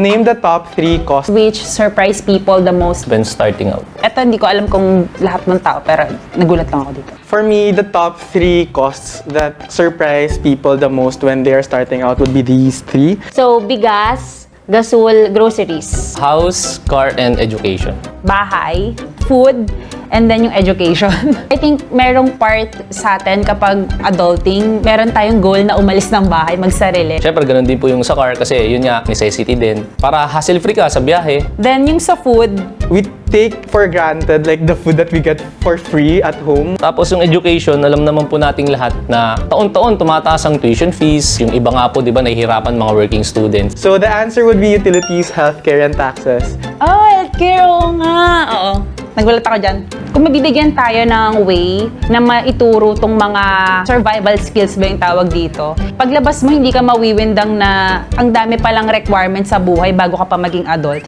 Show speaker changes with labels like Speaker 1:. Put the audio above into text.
Speaker 1: Name the top 3 costs.
Speaker 2: Which surprise people the most?
Speaker 3: When starting out.
Speaker 2: Eto, hindi ko alam kung lahat ng tao, pero nagulat lang ako dito.
Speaker 1: For me, the top 3 costs that surprise people the most when they are starting out would be these 3.
Speaker 4: So, bigas, gasol, groceries.
Speaker 3: House, car, and education.
Speaker 2: Bahay, food, and then yung education. I think merong part sa atin kapag adulting, meron tayong goal na umalis ng bahay, magsarili.
Speaker 3: Siyempre, ganun din po yung sa car kasi yun nga, necessity din. Para hassle-free ka sa biyahe.
Speaker 2: Then yung sa food,
Speaker 1: We take for granted like the food that we get for free at home.
Speaker 3: Tapos yung education, alam naman po nating lahat na taon-taon tumataas ang tuition fees. Yung iba nga po, di ba, nahihirapan mga working students.
Speaker 1: So the answer would be utilities, healthcare, and taxes.
Speaker 2: oh, healthcare, oo nga. Oo. Nagulat ako dyan. Kung mabibigyan tayo ng way na maituro tong mga survival skills ba yung tawag dito, paglabas mo, hindi ka mawiwindang na ang dami palang requirements sa buhay bago ka pa maging adult.